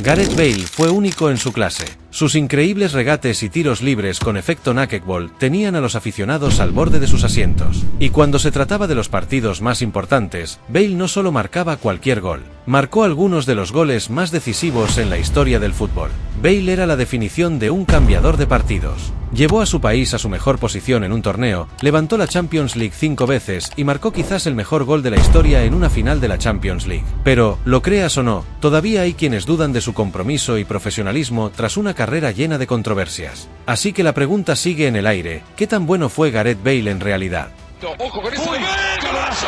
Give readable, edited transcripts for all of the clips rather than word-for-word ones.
Gareth Bale fue único en su clase. Sus increíbles regates y tiros libres con efecto knuckleball tenían a los aficionados al borde de sus asientos. Y cuando se trataba de los partidos más importantes, Bale no solo marcaba cualquier gol, marcó algunos de los goles más decisivos en la historia del fútbol. Bale era la definición de un cambiador de partidos. Llevó a su país a su mejor posición en un torneo, levantó la Champions League 5 veces y marcó quizás el mejor gol de la historia en una final de la Champions League. Pero, lo creas o no, todavía hay quienes dudan de su compromiso y profesionalismo tras una carrera llena de controversias. Así que la pregunta sigue en el aire: ¿qué tan bueno fue Gareth Bale en realidad? ¡Ojo con eso! ¡Golazo!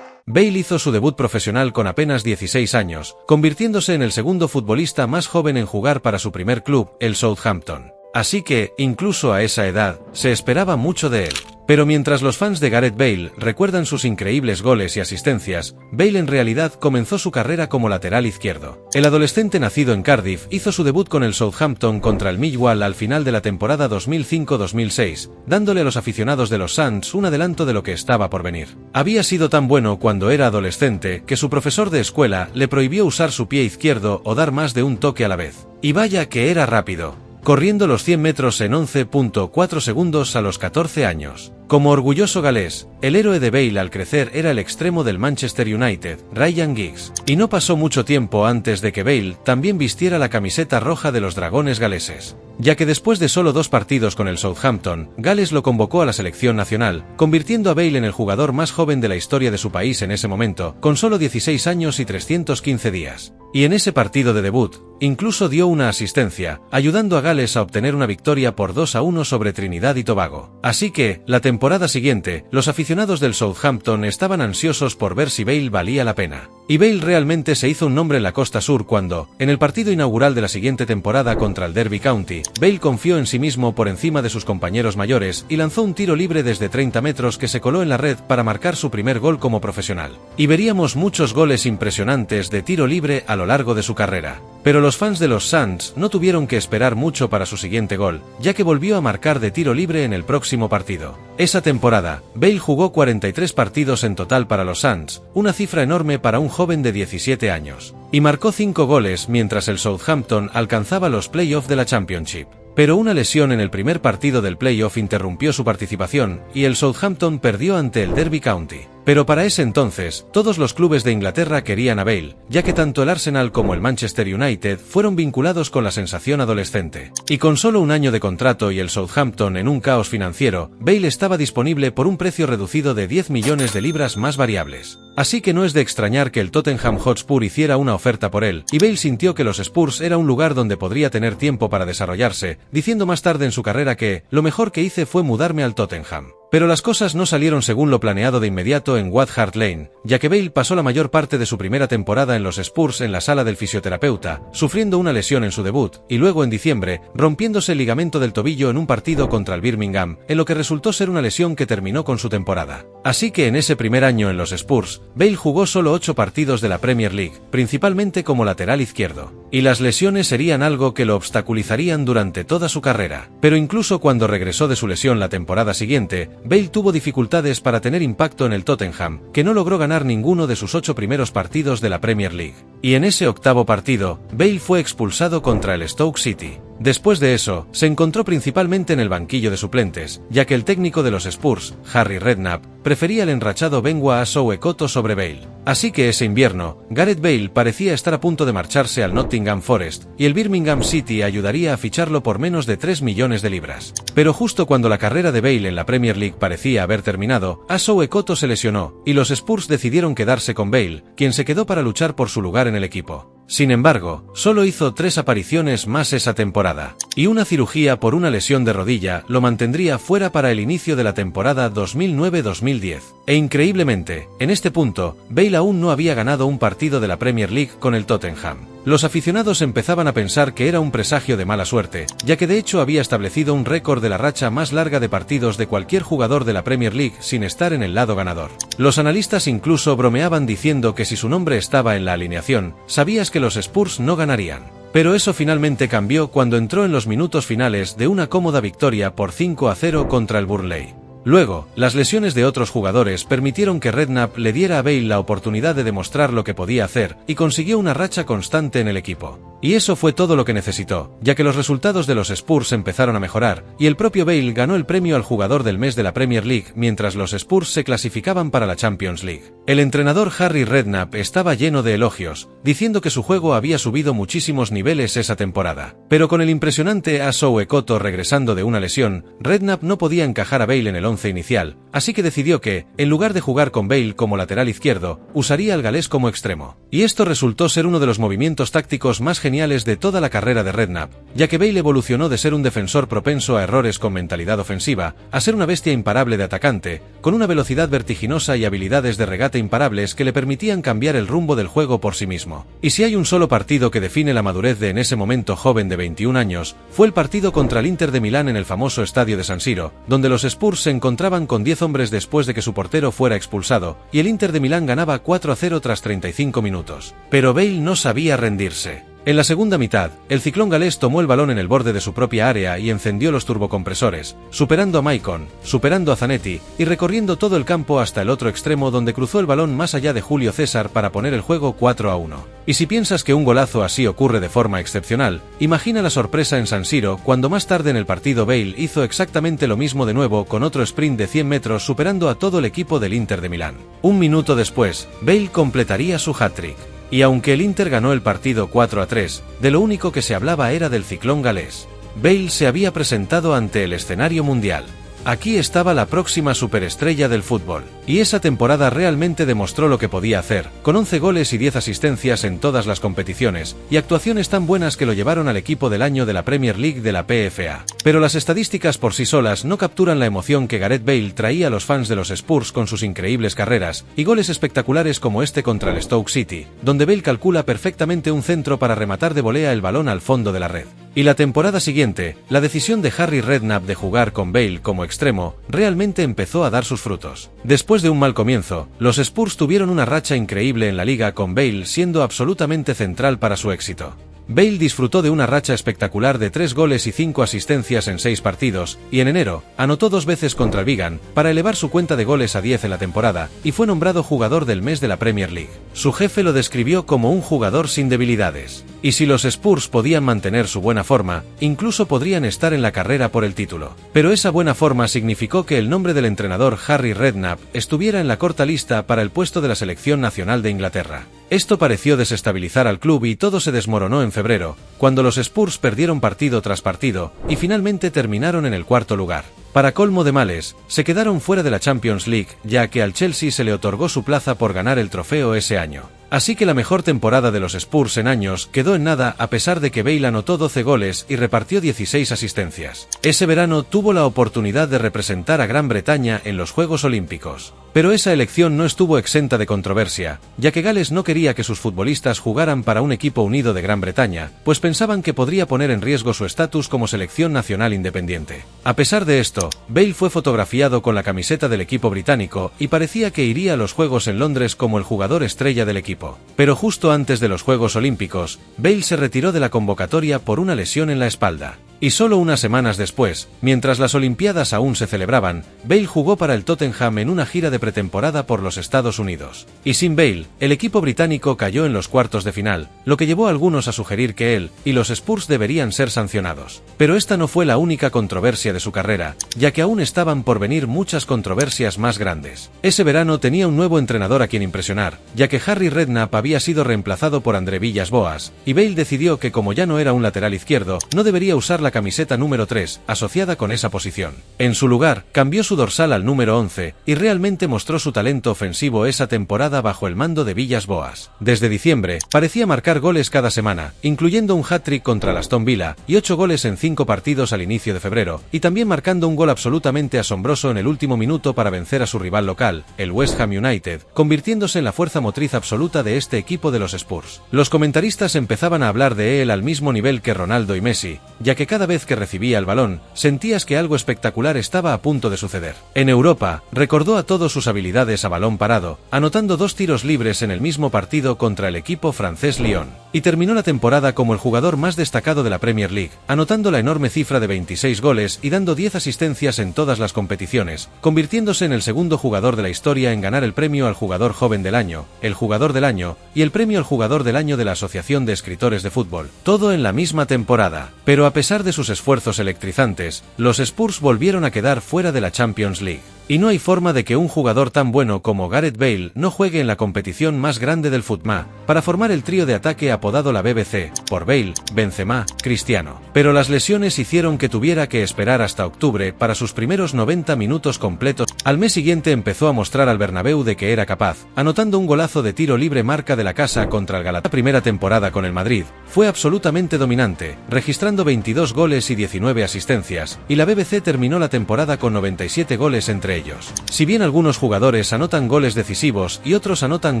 Bale hizo su debut profesional con apenas 16 años, convirtiéndose en el segundo futbolista más joven en jugar para su primer club, el Southampton. Así que, incluso a esa edad, se esperaba mucho de él. Pero mientras los fans de Gareth Bale recuerdan sus increíbles goles y asistencias, Bale en realidad comenzó su carrera como lateral izquierdo. El adolescente nacido en Cardiff hizo su debut con el Southampton contra el Millwall al final de la temporada 2005-2006, dándole a los aficionados de los Suns un adelanto de lo que estaba por venir. Había sido tan bueno cuando era adolescente que su profesor de escuela le prohibió usar su pie izquierdo o dar más de un toque a la vez. Y vaya que era rápido, corriendo los 100 metros en 11.4 segundos a los 14 años. Como orgulloso galés, el héroe de Bale al crecer era el extremo del Manchester United, Ryan Giggs. Y no pasó mucho tiempo antes de que Bale también vistiera la camiseta roja de los dragones galeses, ya que después de solo 2 partidos con el Southampton, Gales lo convocó a la selección nacional, convirtiendo a Bale en el jugador más joven de la historia de su país en ese momento, con solo 16 años y 315 días. Y en ese partido de debut, incluso dio una asistencia, ayudando a Gales a obtener una victoria por 2-1 sobre Trinidad y Tobago. Así que, la temporada siguiente, los aficionados del Southampton estaban ansiosos por ver si Bale valía la pena. Y Bale realmente se hizo un nombre en la costa sur cuando, en el partido inaugural de la siguiente temporada contra el Derby County, Bale confió en sí mismo por encima de sus compañeros mayores y lanzó un tiro libre desde 30 metros que se coló en la red para marcar su primer gol como profesional. Y veríamos muchos goles impresionantes de tiro libre a lo largo de su carrera. Pero los fans de los Suns no tuvieron que esperar mucho para su siguiente gol, ya que volvió a marcar de tiro libre en el próximo partido. Esa temporada, Bale jugó 43 partidos en total para los Suns, una cifra enorme para un joven de 17 años. Y marcó 5 goles mientras el Southampton alcanzaba los playoffs de la Championship. Pero una lesión en el primer partido del playoff interrumpió su participación, y el Southampton perdió ante el Derby County. Pero para ese entonces, todos los clubes de Inglaterra querían a Bale, ya que tanto el Arsenal como el Manchester United fueron vinculados con la sensación adolescente. Y con solo un año de contrato y el Southampton en un caos financiero, Bale estaba disponible por un precio reducido de 10 millones de libras más variables. Así que no es de extrañar que el Tottenham Hotspur hiciera una oferta por él, y Bale sintió que los Spurs era un lugar donde podría tener tiempo para desarrollarse, diciendo más tarde en su carrera que, lo mejor que hice fue mudarme al Tottenham. Pero las cosas no salieron según lo planeado de inmediato en White Hart Lane, ya que Bale pasó la mayor parte de su primera temporada en los Spurs en la sala del fisioterapeuta, sufriendo una lesión en su debut, y luego en diciembre, rompiéndose el ligamento del tobillo en un partido contra el Birmingham, en lo que resultó ser una lesión que terminó con su temporada. Así que en ese primer año en los Spurs, Bale jugó solo 8 partidos de la Premier League, principalmente como lateral izquierdo. Y las lesiones serían algo que lo obstaculizarían durante toda su carrera. Pero incluso cuando regresó de su lesión la temporada siguiente, Bale tuvo dificultades para tener impacto en el Tottenham, que no logró ganar ninguno de sus 8 primeros partidos de la Premier League. Y en ese octavo partido, Bale fue expulsado contra el Stoke City. Después de eso, se encontró principalmente en el banquillo de suplentes, ya que el técnico de los Spurs, Harry Redknapp, prefería el enrachado Benwa Assowe-Koto sobre Bale. Así que ese invierno, Gareth Bale parecía estar a punto de marcharse al Nottingham Forest, y el Birmingham City ayudaría a ficharlo por menos de 3 millones de libras. Pero justo cuando la carrera de Bale en la Premier League parecía haber terminado, Assowe-Koto se lesionó, y los Spurs decidieron quedarse con Bale, quien se quedó para luchar por su lugar en el equipo. Sin embargo, solo hizo 3 apariciones más esa temporada, y una cirugía por una lesión de rodilla lo mantendría fuera para el inicio de la temporada 2009-2010. E increíblemente, en este punto, Bale aún no había ganado un partido de la Premier League con el Tottenham. Los aficionados empezaban a pensar que era un presagio de mala suerte, ya que de hecho había establecido un récord de la racha más larga de partidos de cualquier jugador de la Premier League sin estar en el lado ganador. Los analistas incluso bromeaban diciendo que si su nombre estaba en la alineación, sabías que los Spurs no ganarían. Pero eso finalmente cambió cuando entró en los minutos finales de una cómoda victoria por 5-0 contra el Burnley. Luego, las lesiones de otros jugadores permitieron que Redknapp le diera a Bale la oportunidad de demostrar lo que podía hacer, y consiguió una racha constante en el equipo. Y eso fue todo lo que necesitó, ya que los resultados de los Spurs empezaron a mejorar, y el propio Bale ganó el premio al jugador del mes de la Premier League mientras los Spurs se clasificaban para la Champions League. El entrenador Harry Redknapp estaba lleno de elogios, diciendo que su juego había subido muchísimos niveles esa temporada. Pero con el impresionante Aso Ekoto regresando de una lesión, Redknapp no podía encajar a Bale en el once inicial, así que decidió que, en lugar de jugar con Bale como lateral izquierdo, usaría al galés como extremo. Y esto resultó ser uno de los movimientos tácticos más geniales de toda la carrera de Redknapp, ya que Bale evolucionó de ser un defensor propenso a errores con mentalidad ofensiva, a ser una bestia imparable de atacante, con una velocidad vertiginosa y habilidades de regate imparables que le permitían cambiar el rumbo del juego por sí mismo. Y si hay un solo partido que define la madurez de en ese momento joven de 21 años, fue el partido contra el Inter de Milán en el famoso estadio de San Siro, donde los Spurs se encontraban con 10 hombres después de que su portero fuera expulsado, y el Inter de Milán ganaba 4-0 tras 35 minutos. Pero Bale no sabía rendirse. En la segunda mitad, el ciclón galés tomó el balón en el borde de su propia área y encendió los turbocompresores, superando a Maicon, superando a Zanetti, y recorriendo todo el campo hasta el otro extremo donde cruzó el balón más allá de Julio César para poner el juego 4-1. Y si piensas que un golazo así ocurre de forma excepcional, imagina la sorpresa en San Siro cuando más tarde en el partido Bale hizo exactamente lo mismo de nuevo con otro sprint de 100 metros superando a todo el equipo del Inter de Milán. Un minuto después, Bale completaría su hat-trick. Y aunque el Inter ganó el partido 4-3, de lo único que se hablaba era del ciclón galés. Bale se había presentado ante el escenario mundial. Aquí estaba la próxima superestrella del fútbol, y esa temporada realmente demostró lo que podía hacer, con 11 goles y 10 asistencias en todas las competiciones, y actuaciones tan buenas que lo llevaron al equipo del año de la Premier League de la PFA. Pero las estadísticas por sí solas no capturan la emoción que Gareth Bale traía a los fans de los Spurs con sus increíbles carreras, y goles espectaculares como este contra el Stoke City, donde Bale calcula perfectamente un centro para rematar de volea el balón al fondo de la red. Y la temporada siguiente, la decisión de Harry Redknapp de jugar con Bale como extremo, realmente empezó a dar sus frutos. Después de un mal comienzo, los Spurs tuvieron una racha increíble en la liga con Bale siendo absolutamente central para su éxito. Bale disfrutó de una racha espectacular de 3 goles y 5 asistencias en 6 partidos, y en enero, anotó 2 veces contra el Wigan, para elevar su cuenta de goles a 10 en la temporada, y fue nombrado jugador del mes de la Premier League. Su jefe lo describió como un jugador sin debilidades. Y si los Spurs podían mantener su buena forma, incluso podrían estar en la carrera por el título. Pero esa buena forma significó que el nombre del entrenador Harry Redknapp estuviera en la corta lista para el puesto de la selección nacional de Inglaterra. Esto pareció desestabilizar al club y todo se desmoronó en febrero, cuando los Spurs perdieron partido tras partido, y finalmente terminaron en el cuarto lugar. Para colmo de males, se quedaron fuera de la Champions League, ya que al Chelsea se le otorgó su plaza por ganar el trofeo ese año. Así que la mejor temporada de los Spurs en años quedó en nada a pesar de que Bale anotó 12 goles y repartió 16 asistencias. Ese verano tuvo la oportunidad de representar a Gran Bretaña en los Juegos Olímpicos. Pero esa elección no estuvo exenta de controversia, ya que Gales no quería que sus futbolistas jugaran para un equipo unido de Gran Bretaña, pues pensaban que podría poner en riesgo su estatus como selección nacional independiente. A pesar de esto, Bale fue fotografiado con la camiseta del equipo británico y parecía que iría a los Juegos en Londres como el jugador estrella del equipo. Pero justo antes de los Juegos Olímpicos, Bale se retiró de la convocatoria por una lesión en la espalda. Y solo unas semanas después, mientras las Olimpiadas aún se celebraban, Bale jugó para el Tottenham en una gira de pretemporada por los Estados Unidos. Y sin Bale, el equipo británico cayó en los cuartos de final, lo que llevó a algunos a sugerir que él y los Spurs deberían ser sancionados. Pero esta no fue la única controversia de su carrera, ya que aún estaban por venir muchas controversias más grandes. Ese verano tenía un nuevo entrenador a quien impresionar, ya que Harry Redknapp había sido reemplazado por André Villas-Boas, y Bale decidió que como ya no era un lateral izquierdo, no debería usar la camiseta número 3, asociada con esa posición. En su lugar, cambió su dorsal al número 11, y realmente mostró su talento ofensivo esa temporada bajo el mando de Villas-Boas. Desde diciembre, parecía marcar goles cada semana, incluyendo un hat-trick contra el Aston Villa, y 8 goles en 5 partidos al inicio de febrero, y también marcando un gol absolutamente asombroso en el último minuto para vencer a su rival local, el West Ham United, convirtiéndose en la fuerza motriz absoluta de este equipo de los Spurs. Los comentaristas empezaban a hablar de él al mismo nivel que Ronaldo y Messi, ya que cada vez que recibía el balón, sentías que algo espectacular estaba a punto de suceder. En Europa, recordó a todos sus habilidades a balón parado, anotando 2 tiros libres en el mismo partido contra el equipo francés Lyon. y terminó la temporada como el jugador más destacado de la Premier League, anotando la enorme cifra de 26 goles y dando 10 asistencias en todas las competiciones, convirtiéndose en el segundo jugador de la historia en ganar el premio al jugador joven del año, el jugador del año y el premio al jugador del año de la Asociación de Escritores de Fútbol, todo en la misma temporada. Pero a pesar de sus esfuerzos electrizantes, los Spurs volvieron a quedar fuera de la Champions League. Y no hay forma de que un jugador tan bueno como Gareth Bale no juegue en la competición más grande del fútbol, para formar el trío de ataque apodado la BBC, por Bale, Benzema, Cristiano. Pero las lesiones hicieron que tuviera que esperar hasta octubre para sus primeros 90 minutos completos. Al mes siguiente empezó a mostrar al Bernabéu de que era capaz, anotando un golazo de tiro libre marca de la casa contra el Galatasaray. La primera temporada con el Madrid fue absolutamente dominante, registrando 22 goles y 19 asistencias, y la BBC terminó la temporada con 97 goles entre ellos. Si bien algunos jugadores anotan goles decisivos y otros anotan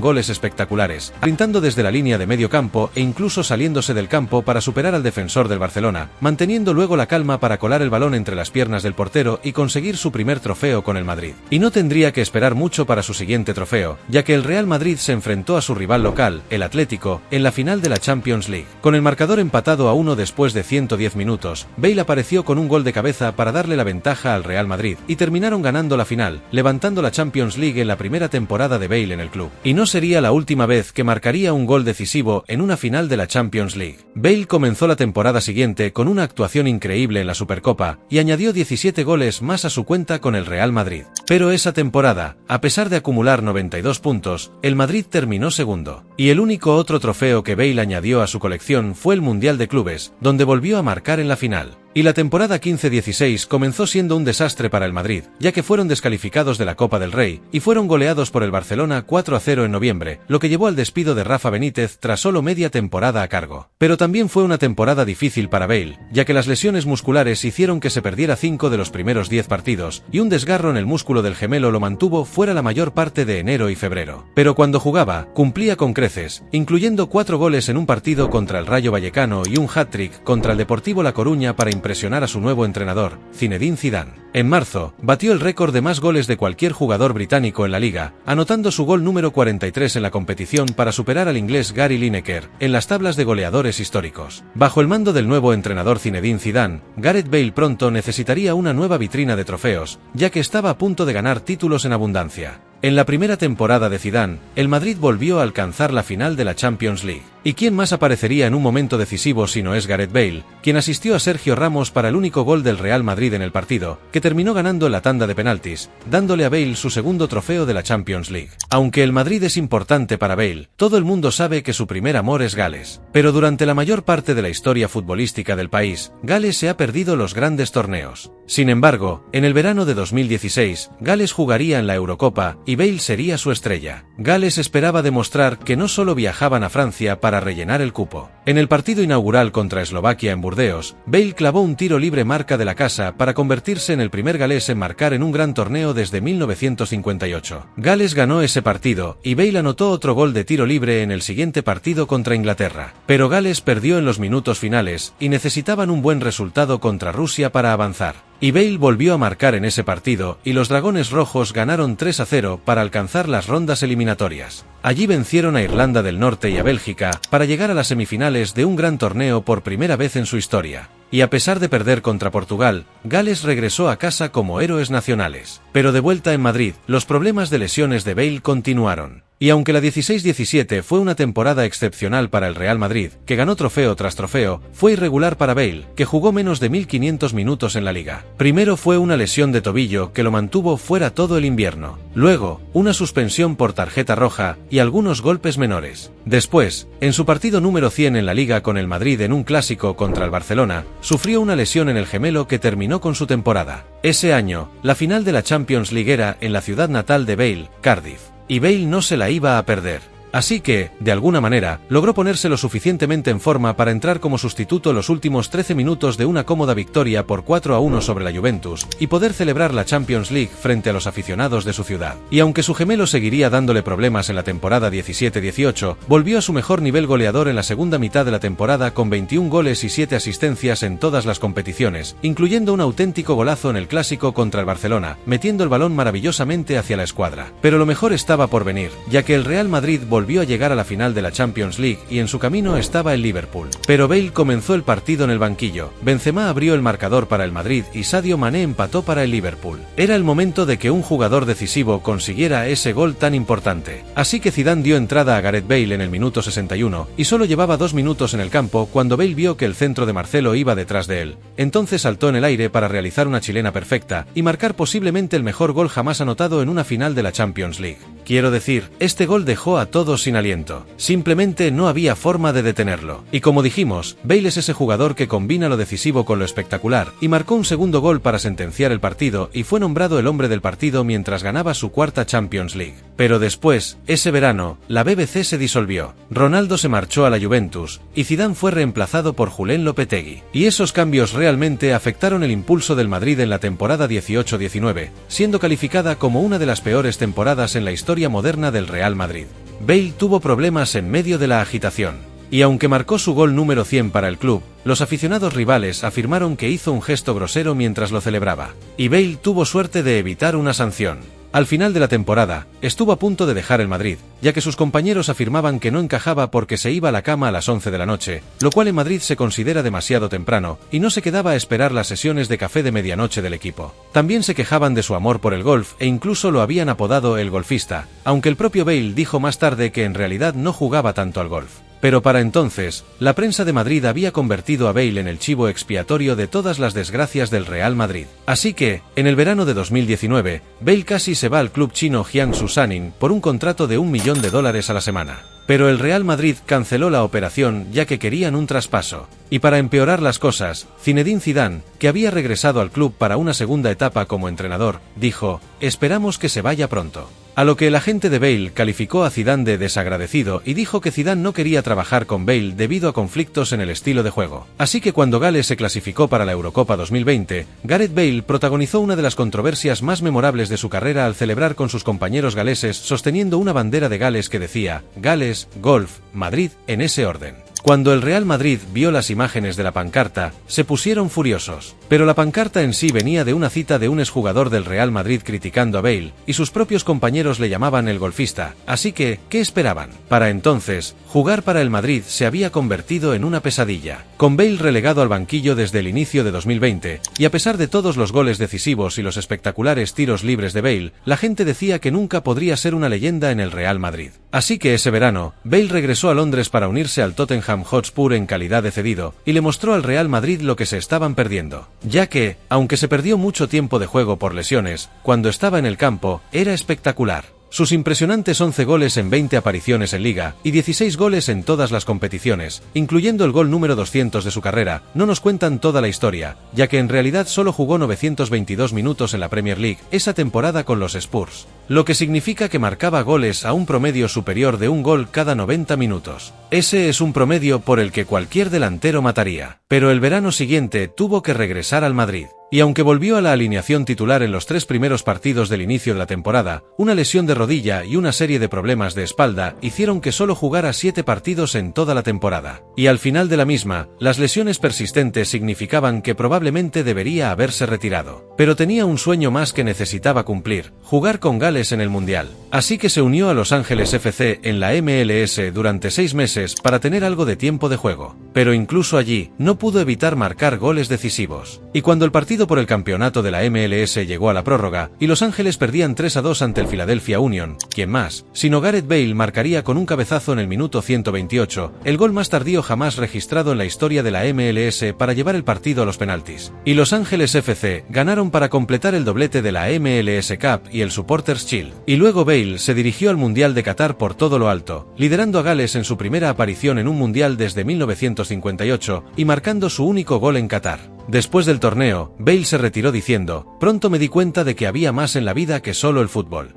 goles espectaculares, sprintando desde la línea de medio campo e incluso saliéndose del campo para superar al defensor del Barcelona, manteniendo luego la calma para colar el balón entre las piernas del portero y conseguir su primer trofeo con el Madrid. Y no tendría que esperar mucho para su siguiente trofeo, ya que el Real Madrid se enfrentó a su rival local, el Atlético, en la final de la Champions League. Con el marcador empatado a 1 después de 110 minutos, Bale apareció con un gol de cabeza para darle la ventaja al Real Madrid, y terminaron ganando la final, levantando la Champions League en la primera temporada de Bale en el club. Y no sería la última vez que marcaría un gol decisivo en una final de la Champions League. Bale comenzó la temporada siguiente con una actuación increíble en la Supercopa, y añadió 17 goles más a su cuenta con el Real Madrid. Pero esa temporada, a pesar de acumular 92 puntos, el Madrid terminó segundo. Y el único otro trofeo que Bale añadió a su colección fue el Mundial de Clubes, donde volvió a marcar en la final. Y la temporada 15-16 comenzó siendo un desastre para el Madrid, ya que fueron descalificados de la Copa del Rey, y fueron goleados por el Barcelona 4-0 en noviembre, lo que llevó al despido de Rafa Benítez tras solo media temporada a cargo. Pero también fue una temporada difícil para Bale, ya que las lesiones musculares hicieron que se perdiera 5 de los primeros 10 partidos, y un desgarro en el músculo del gemelo lo mantuvo fuera la mayor parte de enero y febrero. Pero cuando jugaba, cumplía con creces, incluyendo 4 goles en un partido contra el Rayo Vallecano y un hat-trick contra el Deportivo La Coruña para impresionar a su nuevo entrenador, Zinedine Zidane. En marzo, batió el récord de más goles de cualquier jugador británico en la liga, anotando su gol número 43 en la competición para superar al inglés Gary Lineker en las tablas de goleadores históricos. Bajo el mando del nuevo entrenador Zinedine Zidane, Gareth Bale pronto necesitaría una nueva vitrina de trofeos, ya que estaba a punto de ganar títulos en abundancia. En la primera temporada de Zidane, el Madrid volvió a alcanzar la final de la Champions League. ¿Y quién más aparecería en un momento decisivo si no es Gareth Bale, quien asistió a Sergio Ramos para el único gol del Real Madrid en el partido, que terminó ganando en la tanda de penaltis, dándole a Bale su segundo trofeo de la Champions League? Aunque el Madrid es importante para Bale, todo el mundo sabe que su primer amor es Gales. Pero durante la mayor parte de la historia futbolística del país, Gales se ha perdido los grandes torneos. Sin embargo, en el verano de 2016, Gales jugaría en la Eurocopa y Bale sería su estrella. Gales esperaba demostrar que no solo viajaban a Francia para rellenar el cupo. En el partido inaugural contra Eslovaquia en Burdeos, Bale clavó un tiro libre marca de la casa para convertirse en el primer galés en marcar en un gran torneo desde 1958. Gales ganó ese partido, y Bale anotó otro gol de tiro libre en el siguiente partido contra Inglaterra. Pero Gales perdió en los minutos finales, y necesitaban un buen resultado contra Rusia para avanzar. Y Bale volvió a marcar en ese partido, y los Dragones Rojos ganaron 3-0 para alcanzar las rondas eliminatorias. Allí vencieron a Irlanda del Norte y a Bélgica, para llegar a las semifinales de un gran torneo por primera vez en su historia. Y a pesar de perder contra Portugal, Gales regresó a casa como héroes nacionales. Pero de vuelta en Madrid, los problemas de lesiones de Bale continuaron. Y aunque la 16-17 fue una temporada excepcional para el Real Madrid, que ganó trofeo tras trofeo, fue irregular para Bale, que jugó menos de 1500 minutos en la liga. Primero fue una lesión de tobillo que lo mantuvo fuera todo el invierno. Luego, una suspensión por tarjeta roja y algunos golpes menores. Después, en su partido número 100 en la liga con el Madrid en un clásico contra el Barcelona, sufrió una lesión en el gemelo que terminó con su temporada. Ese año, la final de la Champions League era en la ciudad natal de Bale, Cardiff. Y Bale no se la iba a perder. Así que, de alguna manera, logró ponerse lo suficientemente en forma para entrar como sustituto los últimos 13 minutos de una cómoda victoria por 4-1 sobre la Juventus, y poder celebrar la Champions League frente a los aficionados de su ciudad. Y aunque su gemelo seguiría dándole problemas en la temporada 17-18, volvió a su mejor nivel goleador en la segunda mitad de la temporada con 21 goles y 7 asistencias en todas las competiciones, incluyendo un auténtico golazo en el clásico contra el Barcelona, metiendo el balón maravillosamente hacia la escuadra. Pero lo mejor estaba por venir, ya que el Real Madrid volvió volvió a llegar a la final de la Champions League y en su camino estaba el Liverpool. Pero Bale comenzó el partido en el banquillo, Benzema abrió el marcador para el Madrid y Sadio Mané empató para el Liverpool. Era el momento de que un jugador decisivo consiguiera ese gol tan importante. Así que Zidane dio entrada a Gareth Bale en el minuto 61 y solo llevaba 2 minutos en el campo cuando Bale vio que el centro de Marcelo iba detrás de él. Entonces saltó en el aire para realizar una chilena perfecta y marcar posiblemente el mejor gol jamás anotado en una final de la Champions League. Quiero decir, este gol dejó a todos sin aliento. Simplemente no había forma de detenerlo. Y como dijimos, Bale es ese jugador que combina lo decisivo con lo espectacular, y marcó un segundo gol para sentenciar el partido y fue nombrado el hombre del partido mientras ganaba su cuarta Champions League. Pero después, ese verano, la BBC se disolvió. Ronaldo se marchó a la Juventus, y Zidane fue reemplazado por Julen Lopetegui. Y esos cambios realmente afectaron el impulso del Madrid en la temporada 18-19, siendo calificada como una de las peores temporadas en la historia moderna del Real Madrid. Bale tuvo problemas en medio de la agitación. Y aunque marcó su gol número 100 para el club, los aficionados rivales afirmaron que hizo un gesto grosero mientras lo celebraba. Y Bale tuvo suerte de evitar una sanción. Al final de la temporada, estuvo a punto de dejar el Madrid, ya que sus compañeros afirmaban que no encajaba porque se iba a la cama a las 11 de la noche, lo cual en Madrid se considera demasiado temprano, y no se quedaba a esperar las sesiones de café de medianoche del equipo. También se quejaban de su amor por el golf e incluso lo habían apodado el golfista, aunque el propio Bale dijo más tarde que en realidad no jugaba tanto al golf. Pero para entonces, la prensa de Madrid había convertido a Bale en el chivo expiatorio de todas las desgracias del Real Madrid. Así que, en el verano de 2019, Bale casi se va al club chino Jiangsu Suning por un contrato de $1 millón a la semana. Pero el Real Madrid canceló la operación ya que querían un traspaso. Y para empeorar las cosas, Zinedine Zidane, que había regresado al club para una segunda etapa como entrenador, dijo: "Esperamos que se vaya pronto". A lo que el agente de Bale calificó a Zidane de desagradecido y dijo que Zidane no quería trabajar con Bale debido a conflictos en el estilo de juego. Así que cuando Gales se clasificó para la Eurocopa 2020, Gareth Bale protagonizó una de las controversias más memorables de su carrera al celebrar con sus compañeros galeses sosteniendo una bandera de Gales que decía Gales, Golf, Madrid, en ese orden. Cuando el Real Madrid vio las imágenes de la pancarta, se pusieron furiosos. Pero la pancarta en sí venía de una cita de un exjugador del Real Madrid criticando a Bale, y sus propios compañeros le llamaban el golfista, así que, ¿qué esperaban? Para entonces, jugar para el Madrid se había convertido en una pesadilla. Con Bale relegado al banquillo desde el inicio de 2020, y a pesar de todos los goles decisivos y los espectaculares tiros libres de Bale, la gente decía que nunca podría ser una leyenda en el Real Madrid. Así que ese verano, Bale regresó a Londres para unirse al Tottenham Hotspur en calidad de cedido, y le mostró al Real Madrid lo que se estaban perdiendo. Ya que, aunque se perdió mucho tiempo de juego por lesiones, cuando estaba en el campo, era espectacular. Sus impresionantes 11 goles en 20 apariciones en Liga, y 16 goles en todas las competiciones, incluyendo el gol número 200 de su carrera, no nos cuentan toda la historia, ya que en realidad solo jugó 922 minutos en la Premier League esa temporada con los Spurs, lo que significa que marcaba goles a un promedio superior de un gol cada 90 minutos. Ese es un promedio por el que cualquier delantero mataría. Pero el verano siguiente tuvo que regresar al Madrid. Y aunque volvió a la alineación titular en los 3 primeros partidos del inicio de la temporada, una lesión de rodilla y una serie de problemas de espalda hicieron que solo jugara 7 partidos en toda la temporada. Y al final de la misma, las lesiones persistentes significaban que probablemente debería haberse retirado. Pero tenía un sueño más que necesitaba cumplir: jugar con Gales en el Mundial. Así que se unió a Los Ángeles FC en la MLS durante 6 meses para tener algo de tiempo de juego. Pero incluso allí, no pudo evitar marcar goles decisivos. Y cuando el partido por el campeonato de la MLS llegó a la prórroga, y Los Ángeles perdían 3-2 ante el Philadelphia Union, ¿quién más sino Gareth Bale marcaría con un cabezazo en el minuto 128, el gol más tardío jamás registrado en la historia de la MLS para llevar el partido a los penaltis? Y Los Ángeles FC ganaron para completar el doblete de la MLS Cup y el Supporters Shield. Y luego Bale se dirigió al Mundial de Qatar por todo lo alto, liderando a Gales en su primera aparición en un Mundial desde 1958 y marcando su único gol en Qatar. Después del torneo, Bale se retiró diciendo: "Pronto me di cuenta de que había más en la vida que solo el fútbol".